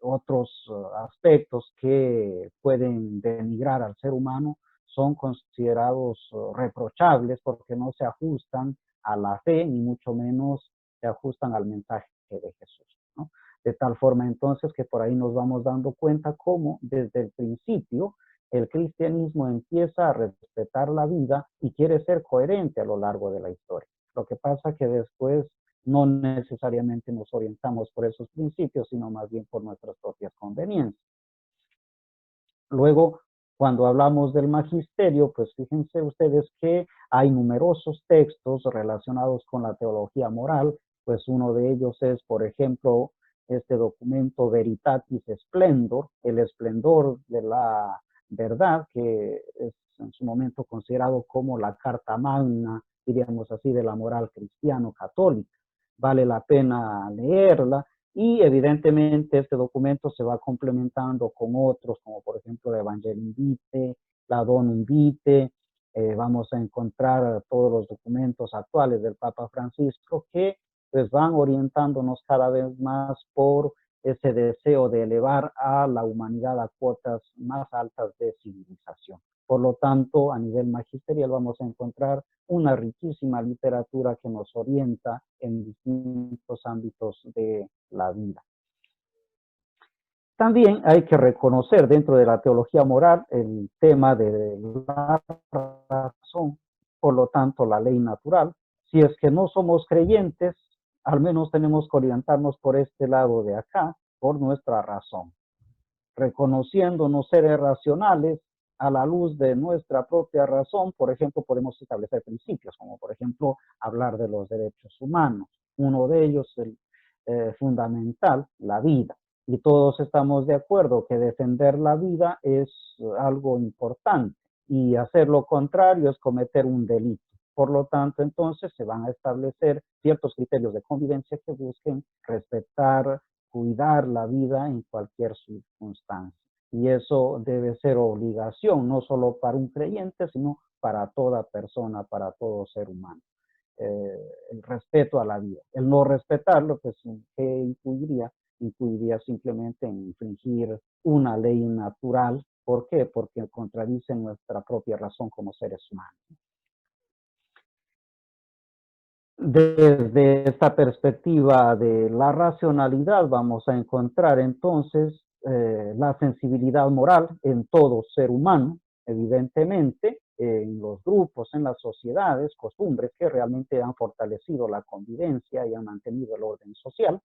otros aspectos que pueden denigrar al ser humano son considerados reprochables porque no se ajustan a la fe ni mucho menos se ajustan al mensaje de Jesús, ¿no? De tal forma entonces que por ahí nos vamos dando cuenta cómo desde el principio el cristianismo empieza a respetar la vida y quiere ser coherente a lo largo de la historia. Lo que pasa que después no necesariamente nos orientamos por esos principios, sino más bien por nuestras propias conveniencias. Luego, cuando hablamos del magisterio, pues fíjense ustedes que hay numerosos textos relacionados con la teología moral, pues uno de ellos es, por ejemplo, este documento Veritatis Splendor, el esplendor de la verdad, que es en su momento considerado como la carta magna, diríamos así, de la moral cristiano-católica. Vale la pena leerla y evidentemente este documento se va complementando con otros, como por ejemplo la Evangelii Vitae, la Donum Vitae, vamos a encontrar todos los documentos actuales del Papa Francisco que pues van orientándonos cada vez más por ese deseo de elevar a la humanidad a cotas más altas de civilización. Por lo tanto, a nivel magisterial vamos a encontrar una riquísima literatura que nos orienta en distintos ámbitos de la vida. También hay que reconocer dentro de la teología moral el tema de la razón, por lo tanto la ley natural. Si es que no somos creyentes, al menos tenemos que orientarnos por este lado de acá, por nuestra razón. Reconociéndonos seres racionales, a la luz de nuestra propia razón, por ejemplo, podemos establecer principios, como por ejemplo hablar de los derechos humanos. Uno de ellos, el fundamental, la vida. Y todos estamos de acuerdo que defender la vida es algo importante y hacer lo contrario es cometer un delito. Por lo tanto, entonces se van a establecer ciertos criterios de convivencia que busquen respetar, cuidar la vida en cualquier circunstancia. Y eso debe ser obligación, no solo para un creyente, sino para toda persona, para todo ser humano. El respeto a la vida. El no respetarlo, pues, ¿qué incluiría? Incluiría simplemente en infringir una ley natural. ¿Por qué? Porque contradice nuestra propia razón como seres humanos. Desde esta perspectiva de la racionalidad vamos a encontrar entonces la sensibilidad moral en todo ser humano, evidentemente, en los grupos, en las sociedades, costumbres que realmente han fortalecido la convivencia y han mantenido el orden social.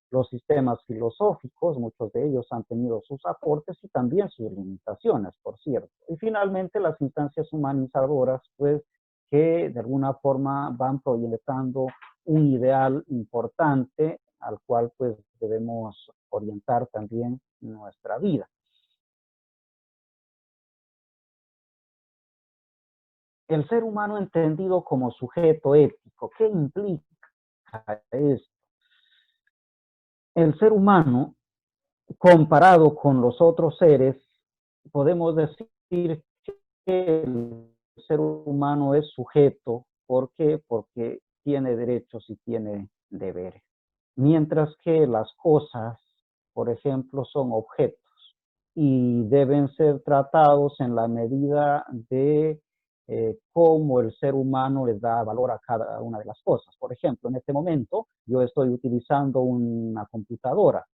Los sistemas filosóficos, muchos de ellos han tenido sus aportes y también sus limitaciones, por cierto. Y finalmente las instancias humanizadoras, pues, que de alguna forma van proyectando un ideal importante al cual pues debemos orientar también nuestra vida. El ser humano entendido como sujeto ético, ¿qué implica esto? El ser humano, comparado con los otros seres, podemos decir que el ser humano es sujeto. ¿Por qué? Porque tiene derechos y tiene deberes. Mientras que las cosas, por ejemplo, son objetos y deben ser tratados en la medida de cómo el ser humano les da valor a cada una de las cosas. Por ejemplo, en este momento yo estoy utilizando una computadora.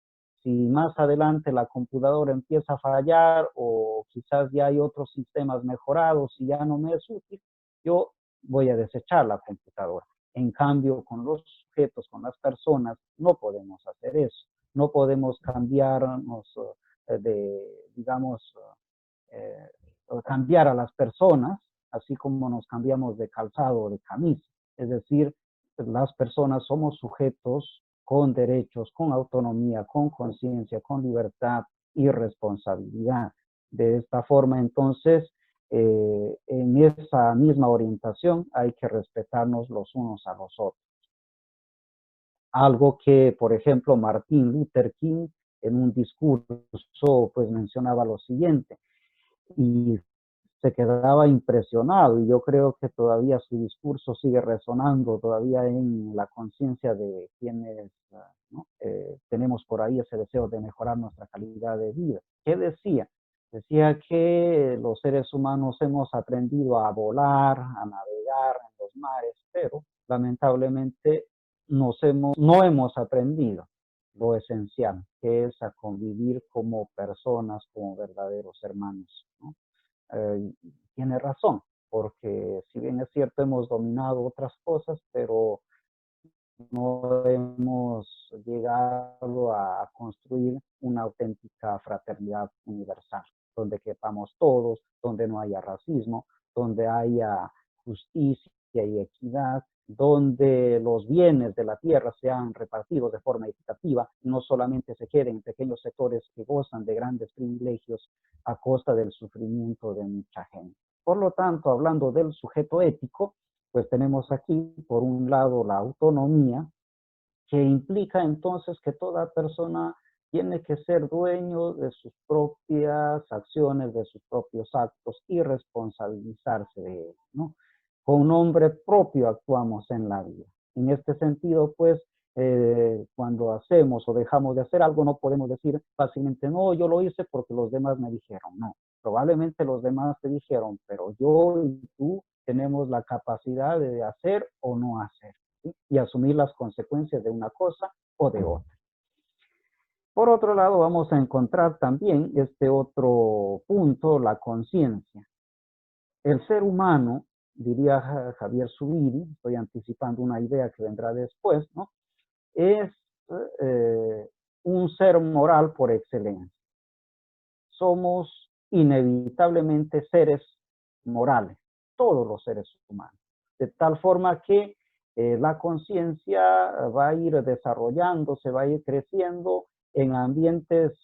Si más adelante la computadora empieza a fallar o quizás ya hay otros sistemas mejorados y ya no me es útil, yo voy a desechar la computadora. En cambio, con los sujetos, con las personas, no podemos hacer eso. No podemos cambiarnos digamos, eh, cambiar a las personas, así como nos cambiamos de calzado o de camisa. Es decir, las personas somos sujetos con derechos, con autonomía, con conciencia, con libertad y responsabilidad. De esta forma, entonces, en esa misma orientación hay que respetarnos los unos a los otros. Algo que, por ejemplo, Martin Luther King en un discurso pues mencionaba lo siguiente y se quedaba impresionado y yo creo que todavía su discurso sigue resonando todavía en la conciencia de quienes ¿no? Tenemos por ahí ese deseo de mejorar nuestra calidad de vida. ¿Qué decía? Decía que los seres humanos hemos aprendido a volar, a navegar en los mares, pero lamentablemente no hemos aprendido lo esencial, que es a convivir como personas, como verdaderos hermanos, ¿no? Tiene razón, porque si bien es cierto hemos dominado otras cosas, pero no hemos llegado a construir una auténtica fraternidad universal, donde quepamos todos, donde no haya racismo, donde haya justicia y equidad, donde los bienes de la tierra sean repartidos de forma equitativa, no solamente se queden en pequeños sectores que gozan de grandes privilegios a costa del sufrimiento de mucha gente. Por lo tanto, hablando del sujeto ético, pues tenemos aquí, por un lado, la autonomía, que implica entonces que toda persona tiene que ser dueño de sus propias acciones, de sus propios actos y responsabilizarse de ellos, ¿no? Con nombre propio actuamos en la vida. En este sentido, pues, Cuando hacemos o dejamos de hacer algo, no podemos decir fácilmente, no, yo lo hice porque los demás me dijeron. No, probablemente los demás te dijeron, pero yo y tú tenemos la capacidad de hacer o no hacer, ¿sí? Y asumir las consecuencias de una cosa o de otra. Por otro lado, vamos a encontrar también este otro punto, la conciencia. El ser humano, diría Javier Zubiri, estoy anticipando una idea que vendrá después, ¿no? Es un ser moral por excelencia. Somos inevitablemente seres morales, todos los seres humanos, de tal forma que la conciencia va a ir desarrollándose, va a ir creciendo en ambientes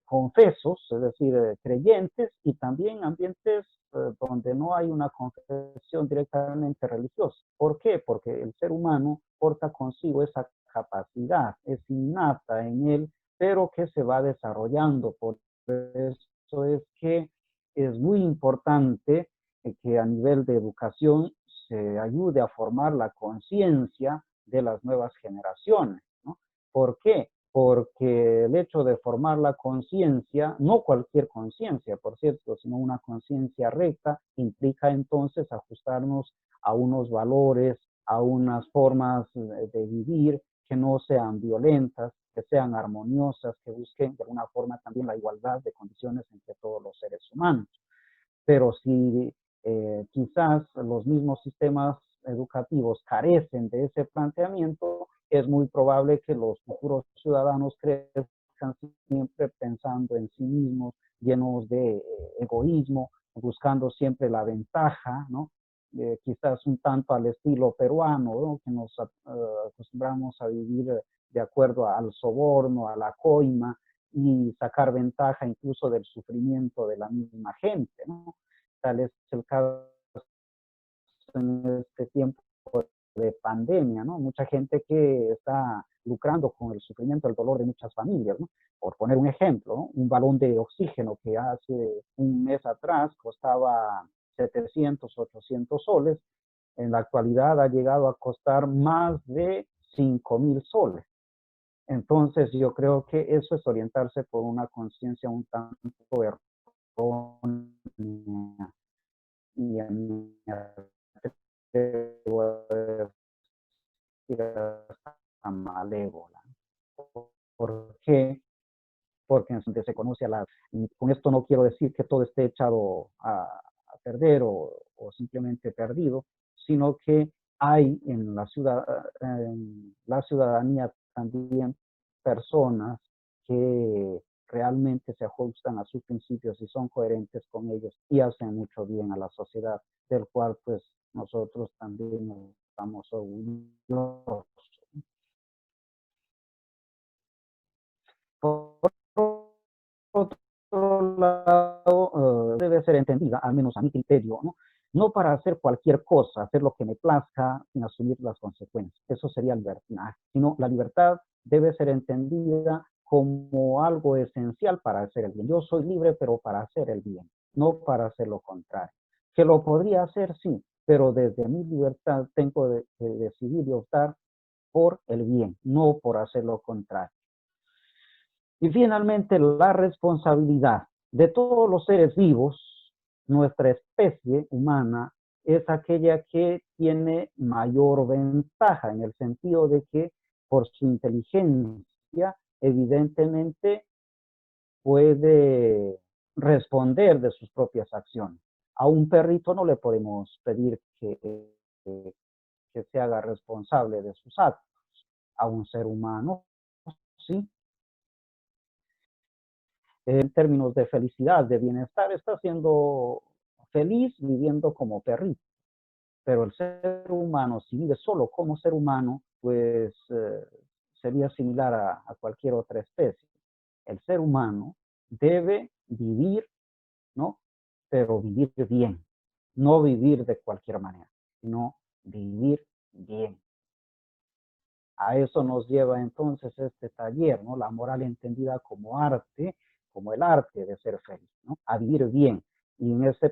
confesos, es decir, creyentes, y también ambientes donde no hay una confesión directamente religiosa. ¿Por qué? Porque el ser humano porta consigo esa capacidad, es innata en él, pero que se va desarrollando. Por eso es que es muy importante que a nivel de educación se ayude a formar la conciencia de las nuevas generaciones, ¿no? ¿Por qué? Porque el hecho de formar la conciencia, no cualquier conciencia, por cierto, sino una conciencia recta, implica entonces ajustarnos a unos valores, a unas formas de vivir que no sean violentas, que sean armoniosas, que busquen de alguna forma también la igualdad de condiciones entre todos los seres humanos. Pero si quizás los mismos sistemas educativos carecen de ese planteamiento, es muy probable que los futuros ciudadanos crezcan siempre pensando en sí mismos, llenos de egoísmo, buscando siempre la ventaja, ¿no? Quizás un tanto al estilo peruano, ¿no? Que nos acostumbramos a vivir de acuerdo al soborno, a la coima, y sacar ventaja incluso del sufrimiento de la misma gente, ¿no? Tal es el caso en este tiempo de pandemia, ¿no? Mucha gente que está lucrando con el sufrimiento, el dolor de muchas familias, ¿no? Por poner un ejemplo, ¿no? Un balón de oxígeno que hace un mes atrás costaba 700, 800 soles, en la actualidad ha llegado a costar más de 5,000 soles. Entonces yo creo que eso es orientarse por una conciencia un tanto errónea y a mí atrevo a decir hasta malévola. ¿Por qué? Porque en donde se conoce a la... Y con esto no quiero decir que todo esté echado a perder o simplemente perdido, sino que hay en la ciudadanía también personas que realmente se ajustan a sus principios y son coherentes con ellos y hacen mucho bien a la sociedad, del cual pues nosotros también estamos orgullosos. Por otro lado, debe ser entendida, al menos a mi criterio, ¿no? No para hacer cualquier cosa, hacer lo que me plazca sin asumir las consecuencias. Eso sería libertinaje, sino la libertad debe ser entendida como algo esencial para hacer el bien. Yo soy libre, pero para hacer el bien, no para hacer lo contrario. Que lo podría hacer, sí, pero desde mi libertad tengo que decidir y optar por el bien, no por hacer lo contrario. Y finalmente, la responsabilidad de todos los seres vivos, nuestra especie humana es aquella que tiene mayor ventaja en el sentido de que por su inteligencia evidentemente puede responder de sus propias acciones. A un perrito no le podemos pedir que se haga responsable de sus actos. A un ser humano, sí, en términos de felicidad, de bienestar, está siendo feliz viviendo como perrito. Pero el ser humano, si vive solo como ser humano, pues sería similar a cualquier otra especie. El ser humano debe vivir, ¿no? Pero vivir bien, no vivir de cualquier manera, sino vivir bien. A eso nos lleva entonces este taller, ¿no? La moral entendida como arte, como el arte de ser feliz, ¿no? A vivir bien. Y en ese